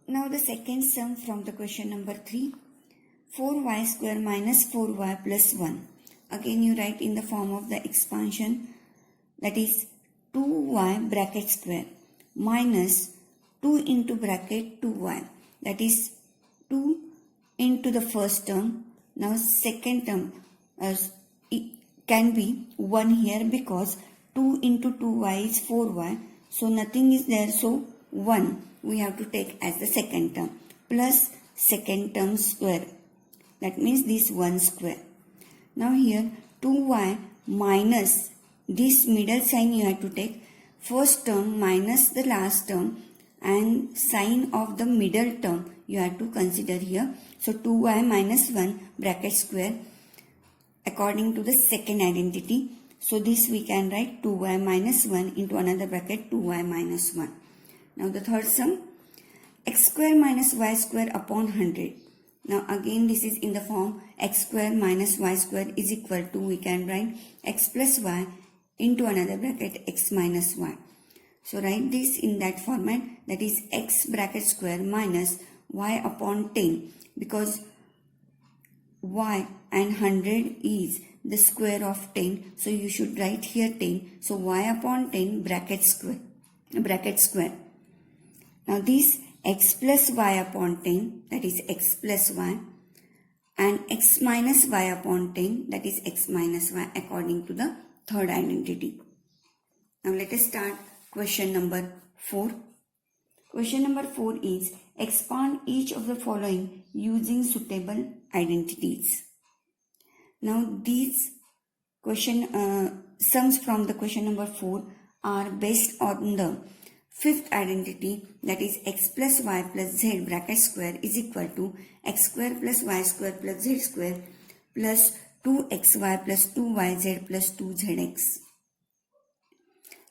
Now the second sum from the question number 3. 4y square minus 4y plus 1. Again you write in the form of the expansion, that is 2y bracket square minus 2 into bracket 2y, that is 2 into the first term. Now second term it can be 1 here because 2 into 2y is 4y, so nothing is there, so 1 we have to take as the second term plus second term square, that means this 1 square. Now here 2y minus this middle sign you have to take, first term minus the last term and sign of the middle term you have to consider here. So 2y minus 1 bracket square according to the second identity. So this we can write 2y minus 1 into another bracket 2y minus 1. Now the third sum, x square minus y square upon 100. Now again this is in the form x square minus y square is equal to, we can write x plus y into another bracket x minus y. So write this in that format, that is x bracket square minus y upon 10, because y and 100 is the square of 10, so you should write here 10. So y upon 10 bracket square. Now this x plus y upon 10, that is x plus y, and x minus y upon 10, that is x minus y, according to the third identity. Now let us start question number 4. Question number 4 is expand each of the following using suitable identities. Now these sums from the question number 4 are based on the fifth identity, that is x plus y plus z bracket square is equal to x square plus y square plus z square plus 2xy plus 2yz plus 2zx.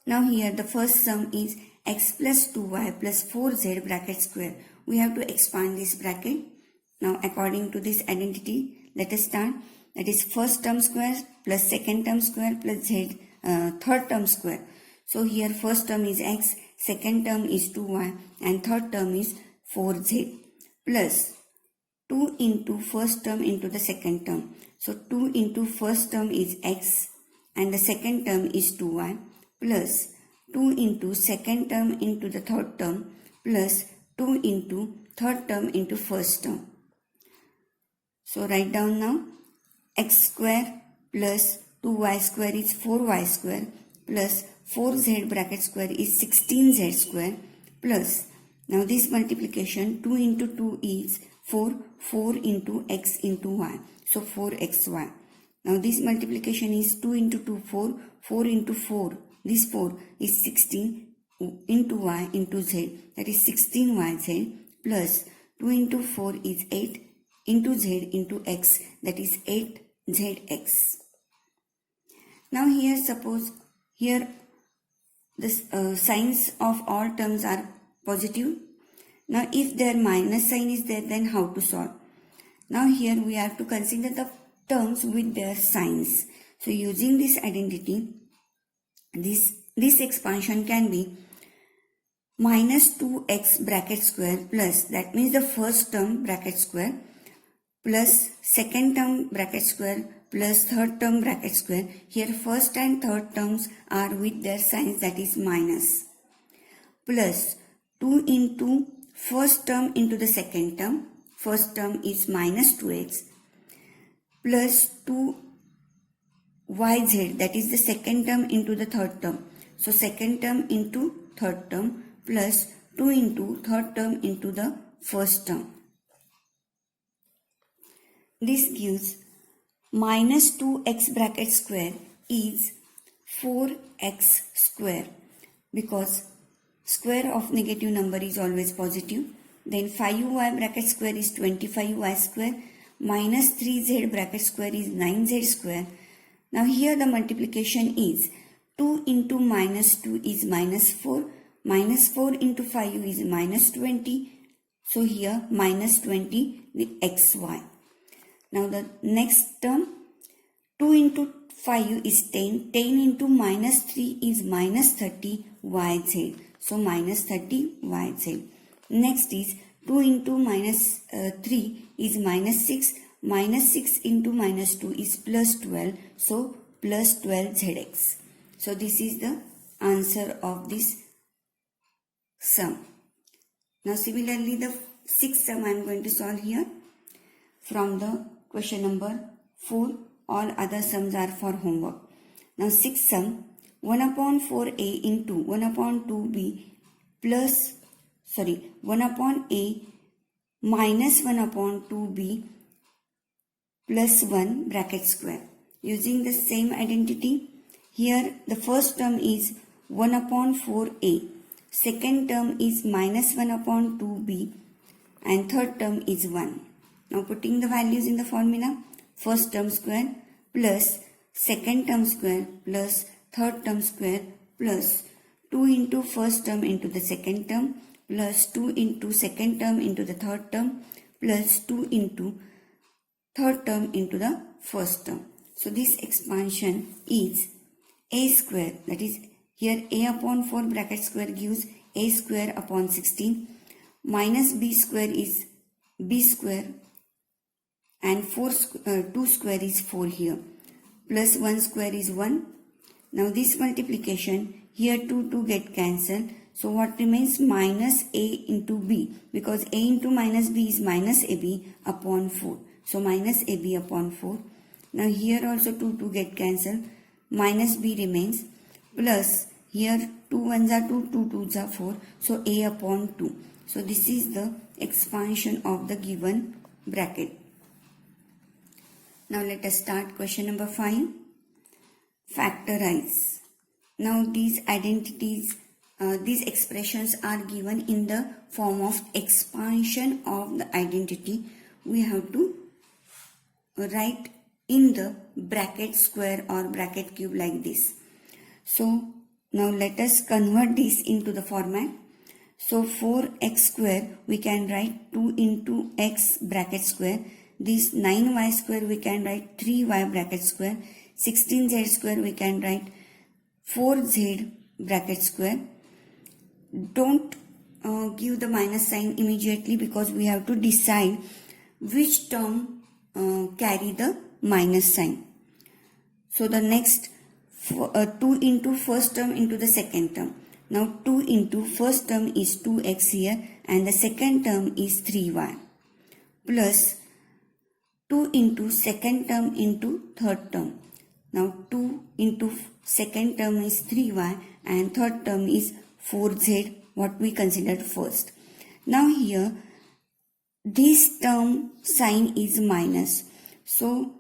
Now here the first sum is x plus 2y plus 4z bracket square. We have to expand this bracket. Now according to this identity, let us start. That is first term square plus second term square plus z third term square. So here first term is x, second term is 2y and third term is 4z plus 2 into first term into the second term. So 2 into first term is x and the second term is 2y plus 2 into second term into the third term plus 2 into third term into first term. So write down now, x square plus 2y square is 4y square plus 4z bracket square is 16z square plus, now this multiplication 2 into 2 is 4, 4 into x into y, so 4xy. Now this multiplication is 2 into 2, 4, 4 into 4, this 4 is 16 into y into z, that is 16yz plus 2 into 4 is 8 into z into x, that is 8zx. Now here suppose here the signs of all terms are positive. Now if their minus sign is there, then how to solve? Now here we have to consider the terms with their signs. So using this identity, this expansion can be minus 2x bracket square plus, that means the first term bracket square, plus second term bracket square plus third term bracket square. Here first and third terms are with their signs, that is minus, plus 2 into first term into the second term, first term is minus 2x plus 2yz, that is the second term into the third term. So second term into third term plus 2 into third term into the first term. This gives minus 2x bracket square is 4x square, because square of negative number is always positive. Then 5y bracket square is 25y square minus 3z bracket square is 9z square. Now here the multiplication is 2 into minus 2 is minus 4, minus 4 into 5 is minus 20. So here minus 20 the xy. Now the next term, 2 into 5 is 10, 10 into minus 3 is minus 30 yz. So minus 30 yz. Next is 2 into minus 3 is minus 6. Minus 6 into minus 2 is plus 12. So plus 12 zx. So this is the answer of this sum. Now similarly the sixth sum I am going to solve here from the question number 4. All other sums are for homework. Now sixth sum, 1 upon 4a into 1 upon 2b plus 1 upon a minus 1 upon 2b plus 1 bracket square. Using the same identity, here the first term is 1 upon 4a, second term is minus 1 upon 2b and third term is 1. Now putting the values in the formula, first term square plus second term square plus third term square plus 2 into first term into the second term plus 2 into second term into the third term plus 2 into third term into the first term. So this expansion is a square, that is here a upon 4 bracket square gives a square upon 16 minus b square is b square and 2 square is 4 here plus 1 square is 1. Now this multiplication, here 2 get cancelled. So what remains? Minus a into b, because a into minus b is minus ab upon 4. So minus ab upon 4. Now here also 2 get cancelled. Minus b remains plus here 2 1s are 2, 2 2s are 4. So a upon 2. So this is the expansion of the given bracket. Now let us start question number 5. Factorize. Now these identities, these expressions are given in the form of expansion of the identity. We have to write in the bracket square or bracket cube like this. So now let us convert this into the format. So 4x square we can write 2 into x bracket square. This 9y square we can write 3y bracket square. 16z square we can write 4z bracket square. Don't give the minus sign immediately because we have to decide which term carry the minus sign. So the next 2 into first term into the second term. Now 2 into first term is 2x here and the second term is 3y plus 2 into second term into third term. Now 2 into second term is 3y and third term is 4z, what we considered first. Now here this term sign is minus. So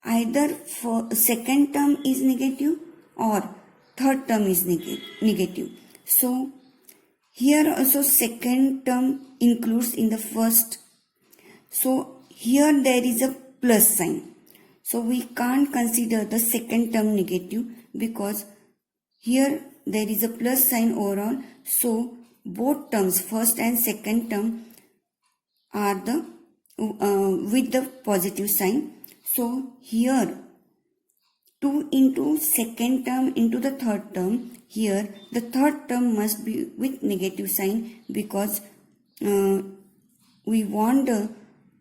either for second term is negative or third term is negative. So here also second term includes in the first. So here there is a plus sign. So we can't consider the second term negative because here there is a plus sign overall. So both terms, first and second term, are the with the positive sign. So here 2 into second term into the third term, here the third term must be with negative sign because we want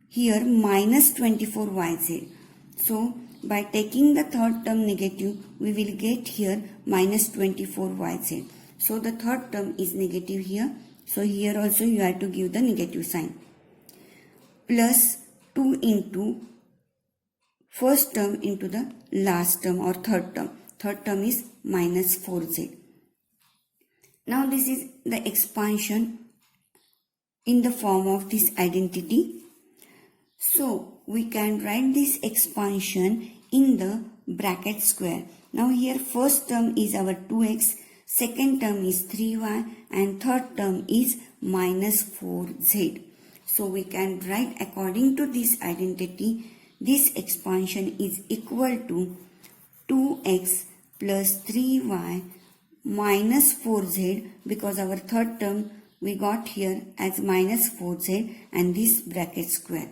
here minus 24yz. So by taking the third term negative, we will get here minus 24yz. So the third term is negative here. So here also you have to give the negative sign. Plus 2 into first term into the last term or third term. Third term is minus 4z. Now this is the expansion in the form of this identity. So we can write this expansion in the bracket square. Now here first term is our 2x, second term is 3y and third term is minus 4z. So we can write according to this identity, this expansion is equal to 2x plus 3y minus 4z, because our third term we got here as minus 4z and this bracket square.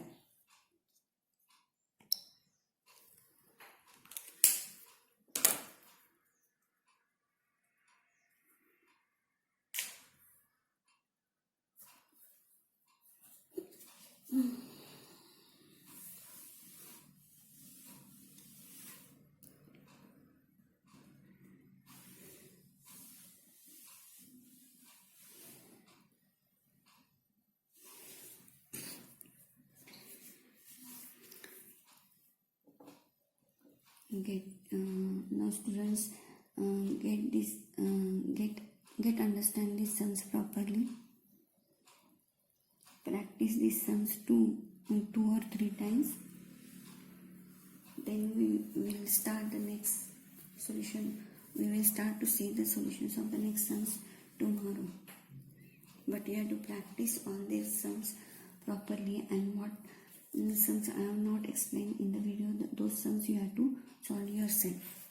Get now students get this get understand these sums properly. Practice these sums two or three times. Then we will start the next solution. We will start to see the solutions of the next sums tomorrow. But you have to practice all these sums properly, and what sums I have not explained in the video, those sums you have to solve yourself.